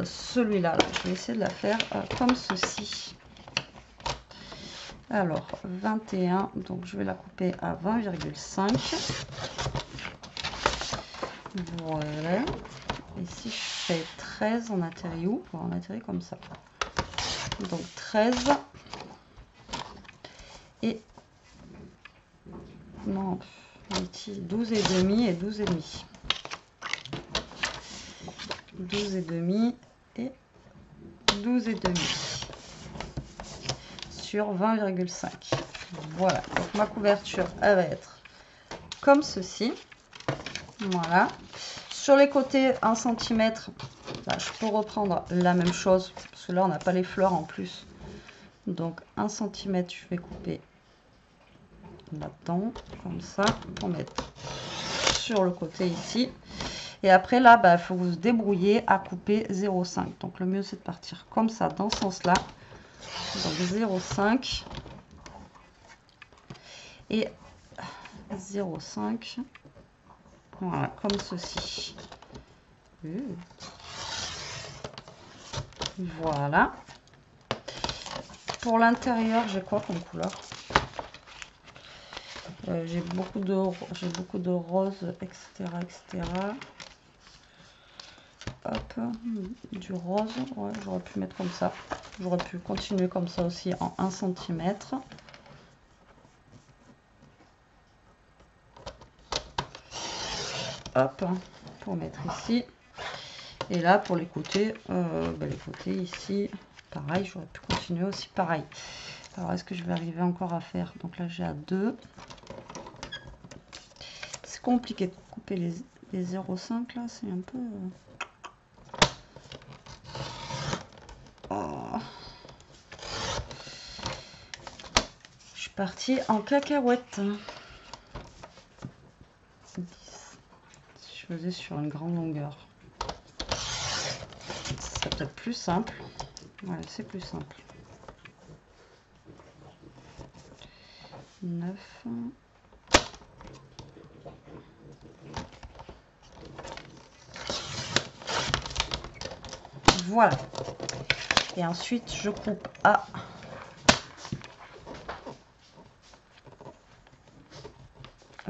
celui-là. Je vais essayer de la faire comme ceci. Alors, 21, donc je vais la couper à 20,5. Voilà. Et si je fais 13, on atterrit où? On atterrit comme ça. Donc 13 et non, 12 et demi et 12 et demi. 12 et demi et 12 et demi sur 20,5. Voilà, donc ma couverture elle va être comme ceci. Voilà. Sur les côtés 1 cm, bah, je peux reprendre la même chose parce que là on n'a pas les fleurs en plus. Donc 1 cm, je vais couper là-dedans, comme ça, pour mettre sur le côté ici. Et après là, il faut vous débrouiller à couper 0,5. Donc le mieux c'est de partir comme ça, dans ce sens-là. Donc 0,5 et 0,5. Voilà, comme ceci. Voilà. Pour l'intérieur, j'ai quoi comme couleur? J'ai beaucoup de rose, etc., etc. Hop, du rose. Ouais, j'aurais pu mettre comme ça. J'aurais pu continuer comme ça aussi en 1 cm. Hop, pour mettre ici. Et là, pour les côtés, ici, pareil, j'aurais pu continuer aussi pareil. Alors, est-ce que je vais arriver encore à faire? Donc là, j'ai à 2. C'est compliqué de couper les 0,5 là, c'est un peu... Oh. Je suis partie en cacahuète. 10. Si je faisais sur une grande longueur. C'est peut-être plus simple. Ouais, c'est plus simple. 9. Voilà. Et ensuite, je coupe à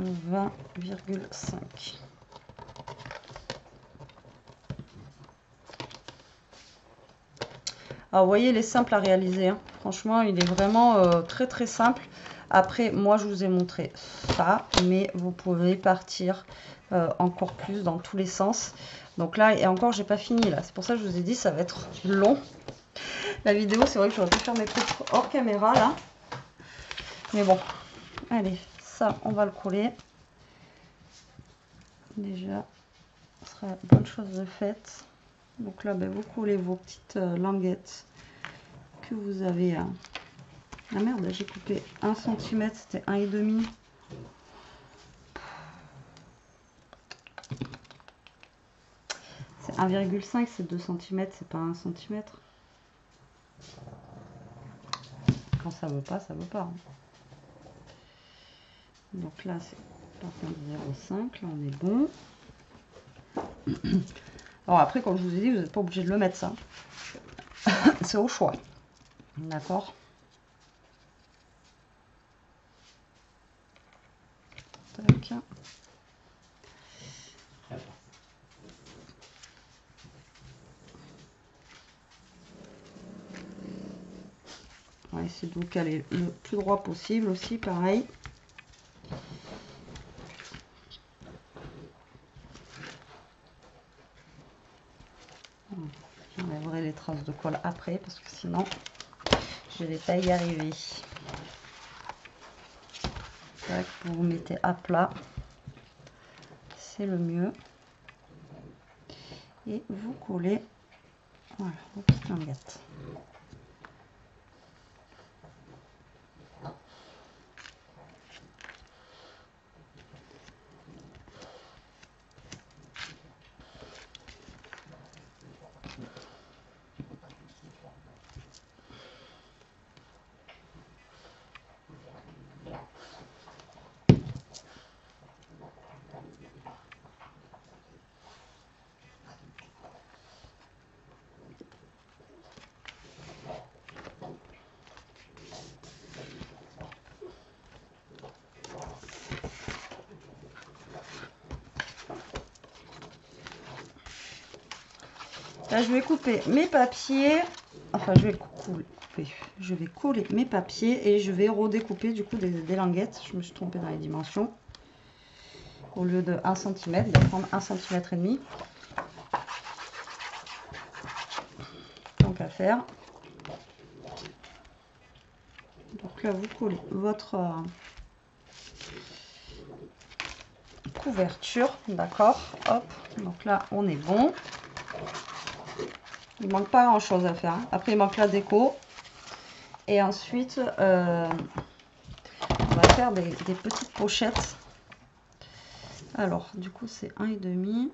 20,5. Alors, vous voyez, il est simple à réaliser, hein. Franchement, il est vraiment très très simple. Après, moi, je vous ai montré ça, mais vous pouvez partir encore plus dans tous les sens. Donc là, et encore, j'ai pas fini là. C'est pour ça que je vous ai dit, ça va être long. La vidéo, c'est vrai que j'aurais pu faire mes trucs hors caméra là. Mais bon, allez, ça, on va le coller. Déjà, ce sera bonne chose de faite. Donc là, ben, vous collez vos petites languettes que vous avez. Ah merde, j'ai coupé 1 cm, c'était 1,5. C'est 1,5, c'est 2 cm, c'est pas 1 cm. Quand ça veut pas, ça veut pas. Donc là, c'est par contre 0,5, là on est bon. Alors après, comme je vous ai dit, vous n'êtes pas obligé de le mettre ça. C'est au choix. D'accord. Tac. On va essayer de vous caler le plus droit possible aussi, pareil. J'enlèverai les traces de colle après parce que sinon je ne vais pas y arriver. Tac, vous vous mettez à plat, c'est le mieux. Et vous collez, voilà, vos petites languettes. Là, je vais couper mes papiers. Enfin, je vais coller mes papiers et je vais redécouper du coup des languettes. Je me suis trompée dans les dimensions. Au lieu de 1 cm, je vais prendre 1 cm et demi. Donc à faire. Donc là, vous collez votre couverture. D'accord. Hop. Donc là, on est bon. Il manque pas grand chose à faire. Après, il manque la déco. Et ensuite, on va faire des petites pochettes. Alors, du coup, c'est 1,5.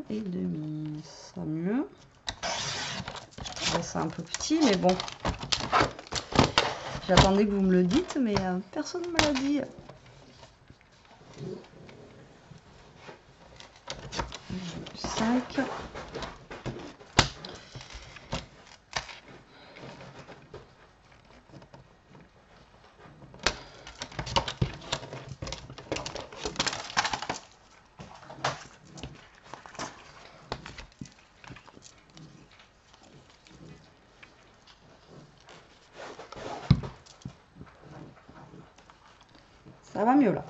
Et 1,5. Ça mieux. C'est un peu petit, mais bon. J'attendais que vous me le dites, mais personne ne me l'a dit. 5. Ça va mieux là.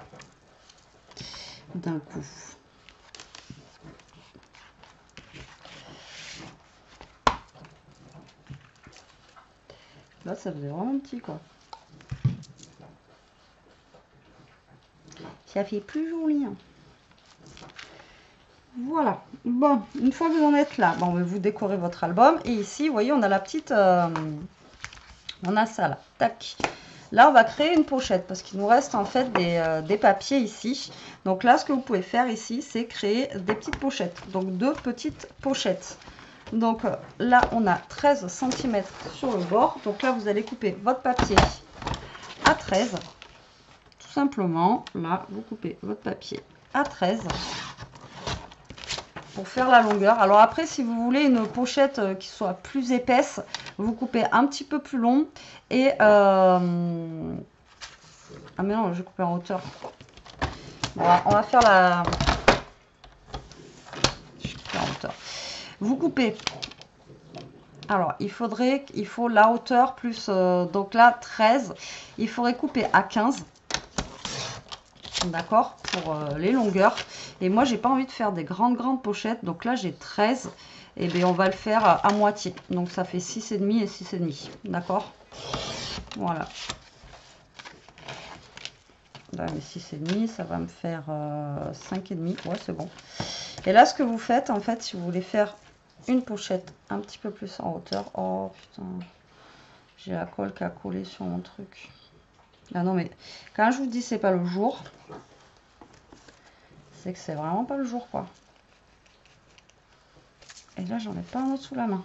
D'un coup. Là, ça faisait vraiment petit, quoi. Ça fait plus joli. Hein. Voilà. Bon, une fois que vous en êtes là, bon, vous décorez votre album. Et ici, vous voyez, on a la petite... on a ça, là. Tac. Là, on va créer une pochette parce qu'il nous reste, en fait, des papiers ici. Donc là, ce que vous pouvez faire ici, c'est créer des petites pochettes. Donc, 2 petites pochettes. Donc là, on a 13 cm sur le bord. Donc là, vous allez couper votre papier à 13. Tout simplement, là, vous coupez votre papier à 13. pour faire la longueur. Alors après, si vous voulez une pochette qui soit plus épaisse, vous coupez un petit peu plus long et ah mais non, je vais couper en hauteur. Bon, on va faire la en hauteur. Vous coupez. Alors, il faut la hauteur plus donc là 13. Il faudrait couper à 15. D'accord, pour les longueurs. Et moi, j'ai pas envie de faire des grandes pochettes. Donc là, j'ai 13. Et bien, on va le faire à moitié. Donc, ça fait 6,5 et 6,5. D'accord. Voilà. Là, mais 6,5, ça va me faire 5,5. Ouais, c'est bon. Et là, ce que vous faites, en fait, si vous voulez faire une pochette un petit peu plus en hauteur. Oh, putain. J'ai la colle qui a collé sur mon truc. Ah non, mais quand je vous dis c'est pas le jour, c'est que c'est vraiment pas le jour, quoi. Et là, j'en ai pas un autre sous la main.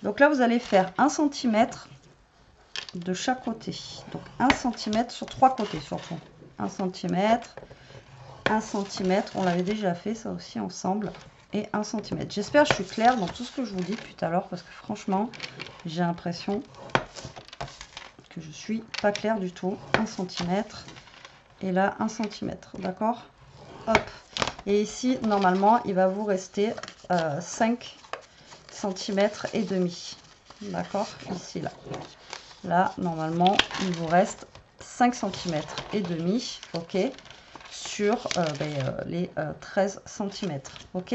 Donc là, vous allez faire 1 cm de chaque côté. Donc 1 cm sur 3 côtés, surtout. 1 cm, 1 cm. On l'avait déjà fait, ça aussi, ensemble. Et 1 cm. J'espère que je suis claire dans tout ce que je vous dis depuis tout à l'heure, parce que franchement, j'ai l'impression que je suis pas claire du tout. 1 cm. Et là, 1 cm. D'accord? Hop. Et ici, normalement, il va vous rester 5 cm et demi. D'accord? Ici, là. Là, normalement, il vous reste 5 cm et demi. OK? Sur les 13 cm. OK?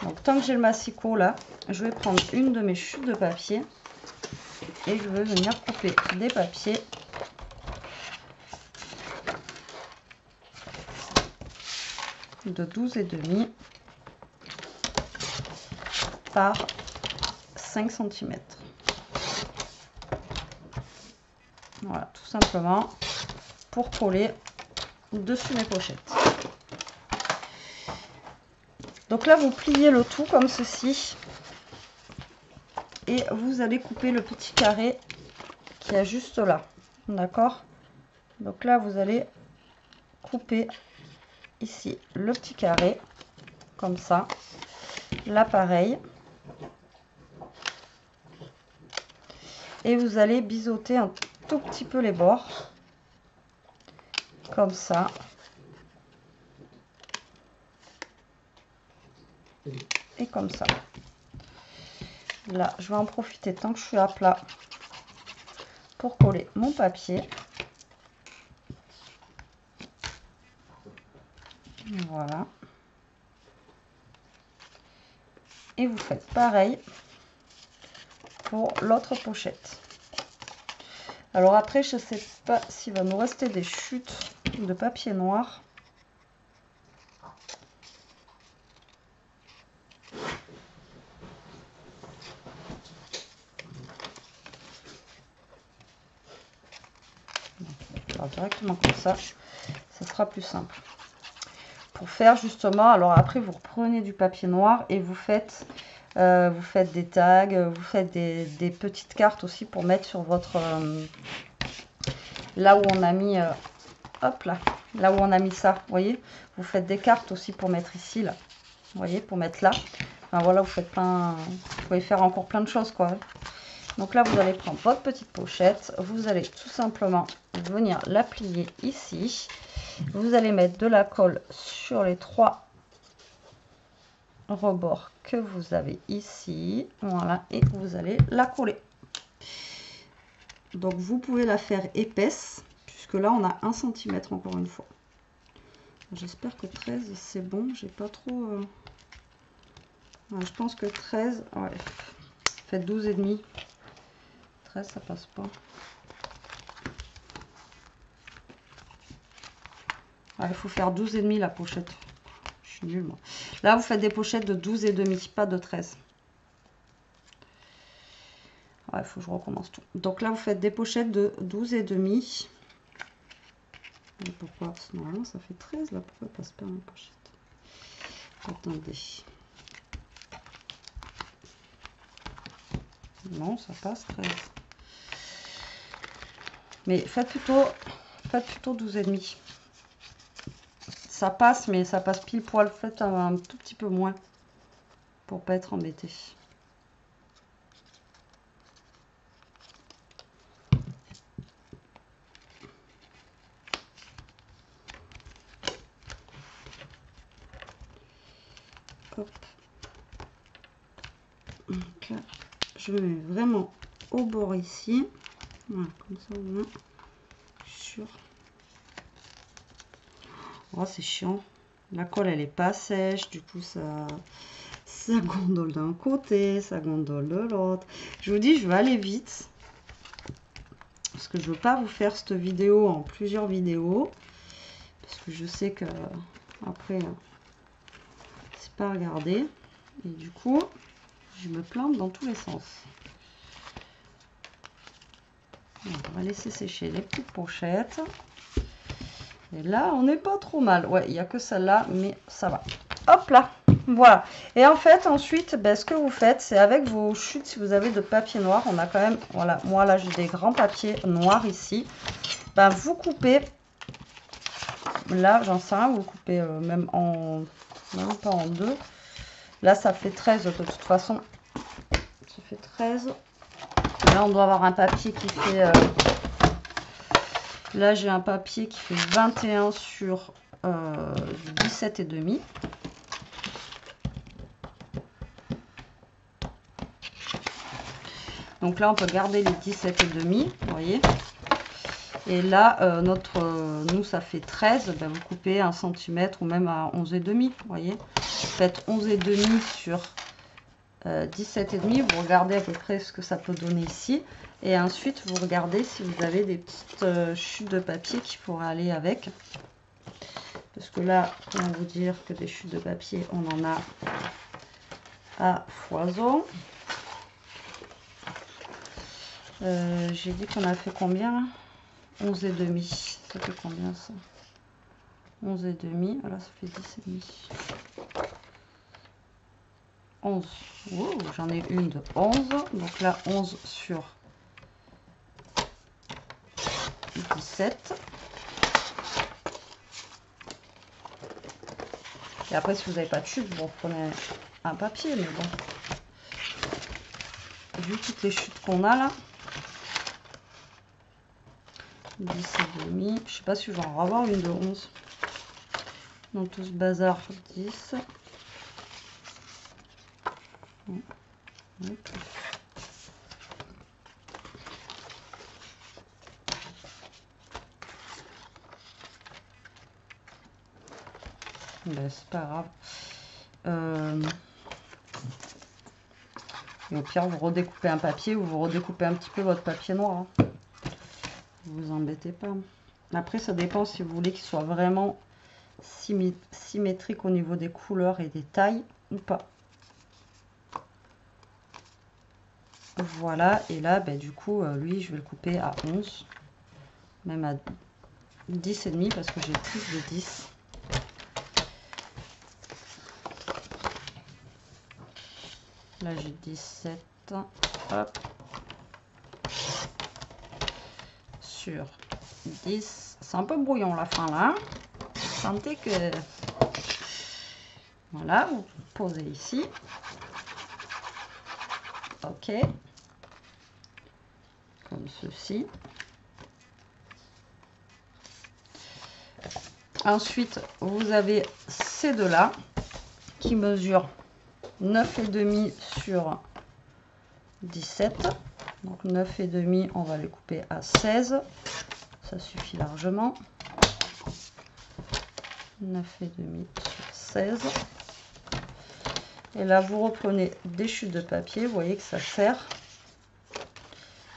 Donc, tant que j'ai le massicot, là, je vais prendre une de mes chutes de papier. Et je vais venir couper des papiers. De 12,5 par 5 cm. Voilà, tout simplement pour coller dessus mes pochettes. Donc là, vous pliez le tout comme ceci et vous allez couper le petit carré qui est juste là. D'accord? Donc là, vous allez couper ici le petit carré comme ça. Là, pareil. Et vous allez biseauter un tout petit peu les bords. Comme ça. Et comme ça. Là, je vais en profiter tant que je suis à plat pour coller mon papier. Voilà. Et vous faites pareil pour l'autre pochette. Alors après, je ne sais pas s'il va nous rester des chutes de papier noir. Alors directement comme ça, ça sera plus simple. Pour faire justement, alors après vous reprenez du papier noir et vous faites des tags, vous faites des petites cartes aussi pour mettre sur votre là où on a mis hop là où on a mis ça, vous voyez, vous faites des cartes aussi pour mettre ici là, vous voyez, pour mettre là. Enfin voilà, vous faites plein, vous pouvez faire encore plein de choses quoi. Donc là vous allez prendre votre petite pochette, vous allez tout simplement venir la plier ici. Vous allez mettre de la colle sur les 3 rebords que vous avez ici. Voilà, et vous allez la coller. Donc vous pouvez la faire épaisse, puisque là on a 1 cm encore une fois. J'espère que 13 c'est bon, j'ai pas trop... Ouais, je pense que 13, ouais, faites 12,5. 13 ça passe pas. Ouais, il faut faire 12,5 la pochette. Je suis nulle moi. Là vous faites des pochettes de 12,5, pas de 13. Ouais, il faut que je recommence tout. Donc là vous faites des pochettes de 12,5. Et pourquoi? Normalement ça fait 13 là, pourquoi passe pas une pochette? Attendez. Non, ça passe 13. Mais faites plutôt 12,5. ça passe, mais ça passe pile poil. Faites un tout petit peu moins pour pas être embêté. Hop. Donc là, je mets vraiment au bord ici. Voilà, comme ça au moins. Sur. Oh, c'est chiant. La colle, elle est pas sèche. Du coup, ça gondole d'un côté, ça gondole de l'autre. Je vous dis, je vais aller vite. Parce que je veux pas vous faire cette vidéo en plusieurs vidéos. Parce que je sais que après, c'est pas regardé. Et du coup, je me plante dans tous les sens. On va laisser sécher les petites pochettes. Et là, on n'est pas trop mal. Ouais, il n'y a que celle-là, mais ça va. Hop là, voilà. Et en fait, ensuite, ben, ce que vous faites, c'est avec vos chutes, si vous avez de papier noir, on a quand même, voilà, moi là, j'ai des grands papiers noirs ici. Ben, vous coupez, là, j'en sais rien, vous coupez même pas en deux. Là, ça fait 13 de toute façon. Ça fait 13. Là, on doit avoir un papier qui fait... là, j'ai un papier qui fait 21 sur 17,5. Donc là, on peut garder les 17,5, vous voyez. Et là, nous, ça fait 13. Ben, vous coupez 1 cm ou même à 11,5, vous voyez. Vous faites 11,5 sur 17,5. Vous regardez à peu près ce que ça peut donner ici. Et ensuite, vous regardez si vous avez des petites chutes de papier qui pourraient aller avec. Parce que là, comment vous dire que des chutes de papier, on en a à foison. J'ai dit qu'on a fait combien? 11,5. Ça fait combien ça? 11,5. Voilà, ça fait 10,5. 11. Oh, j'en ai une de 11. Donc là, 11 sur 17. Et après, si vous n'avez pas de chute, vous reprenez un papier. Mais bon, vu toutes les chutes qu'on a là, 10,5. Je sais pas si je vais en avoir une de 11. Dans tout ce bazar, 10. Okay. Ben, c'est pas grave. Et au pire, vous redécoupez un papier ou vous redécoupez un petit peu votre papier noir. Hein. Vous embêtez pas. Après, ça dépend si vous voulez qu'il soit vraiment symétrique au niveau des couleurs et des tailles ou pas. Voilà, et là, ben, du coup, lui, je vais le couper à 11. Même à 10,5 parce que j'ai plus de 10. Là, j'ai 17. Hop. Sur 10. C'est un peu brouillon la fin là. Vous sentez que... Voilà, vous posez ici. Ok. Comme ceci. Ensuite, vous avez ces deux-là qui mesurent 9,5 sur 17. Donc 9,5, on va les couper à 16. Ça suffit largement. 9,5 sur 16. Et là, vous reprenez des chutes de papier. Vous voyez que ça serre.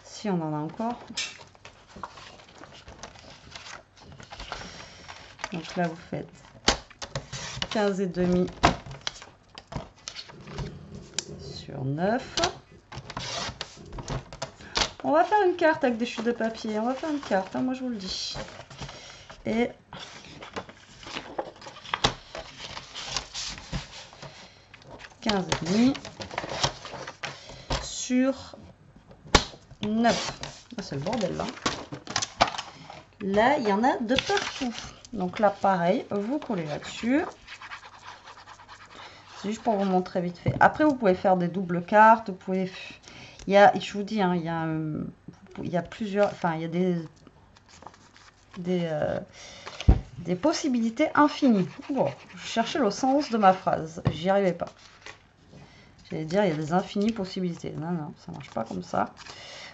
Si on en a encore. Donc là, vous faites 15,5 sur 9. On va faire une carte avec des chutes de papier. On va faire une carte, hein, moi je vous le dis. Et ,15,5 sur 9. Ah, c'est le bordel là. Là, il y en a de partout. Donc là, pareil, vous collez là-dessus. C'est juste pour vous montrer vite fait. Après, vous pouvez faire des doubles cartes. Vous pouvez... Il y a, je vous dis, hein, il y a plusieurs... Enfin, il y a des possibilités infinies. Bon, je cherchais le sens de ma phrase. J'y arrivais pas. J'allais dire, il y a des infinies possibilités. Non, non, ça marche pas comme ça.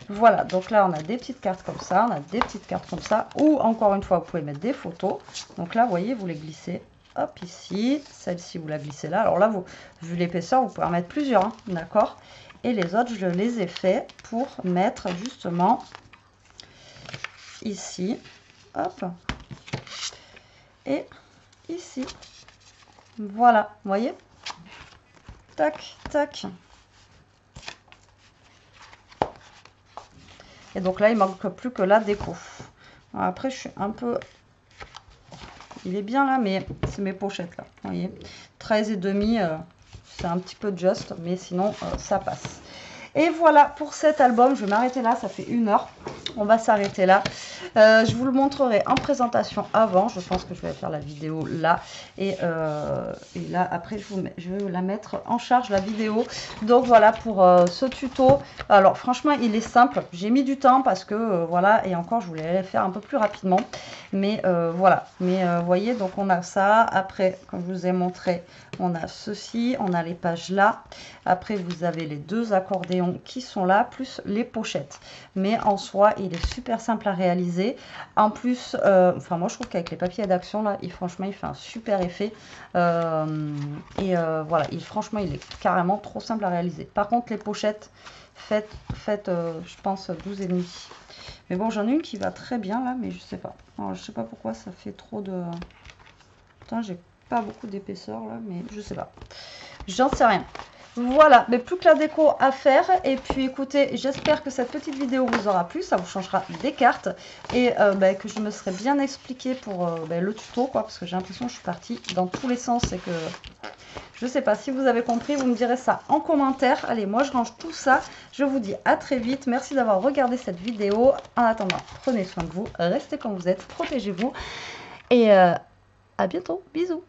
Voilà, donc là, on a des petites cartes comme ça. On a des petites cartes comme ça. Ou, encore une fois, vous pouvez mettre des photos. Donc là, vous voyez, vous les glissez. Hop, ici. Celle-ci, vous la glissez là. Alors là, vu l'épaisseur, vous pouvez en mettre plusieurs. Hein, d'accord? Et les autres, je les ai fait pour mettre justement ici. Hop. Et ici. Voilà, vous voyez? Tac, tac. Et donc là, il manque plus que la déco. Après, je suis un peu... Il est bien là, mais c'est mes pochettes là. Vous voyez, 13,5, c'est un petit peu juste, mais sinon, ça passe. Et voilà pour cet album. Je vais m'arrêter là, ça fait 1 heure. On va s'arrêter là. Je vous le montrerai en présentation avant. Je pense que je vais faire la vidéo là. Et là, après, je vais la mettre en charge, la vidéo. Donc voilà pour ce tuto. Alors franchement, il est simple. J'ai mis du temps parce que voilà. Et encore, je voulais le faire un peu plus rapidement. Mais voilà. Mais vous voyez, donc on a ça. Après, comme je vous ai montré, on a ceci. On a les pages là. Après, vous avez les 2 accordéons qui sont là, plus les pochettes. Mais en soi, il est super simple à réaliser. En plus, enfin moi je trouve qu'avec les papiers d'action là, franchement il fait un super effet. Voilà, franchement il est carrément trop simple à réaliser. Par contre les pochettes, faites je pense 12,5. Mais bon, j'en ai une qui va très bien là, mais je sais pas. Alors, je sais pas pourquoi ça fait trop de... Putain, j'ai pas beaucoup d'épaisseur là, mais je sais pas. J'en sais rien. Voilà, mais plus que la déco à faire. Et puis écoutez, j'espère que cette petite vidéo vous aura plu. Ça vous changera des cartes. Et que je me serais bien expliqué pour le tuto, quoi. Parce que j'ai l'impression que je suis partie dans tous les sens. Et que je sais pas si vous avez compris. Vous me direz ça en commentaire. Allez, moi je range tout ça. Je vous dis à très vite. Merci d'avoir regardé cette vidéo. En attendant, prenez soin de vous. Restez comme vous êtes. Protégez-vous. Et à bientôt. Bisous.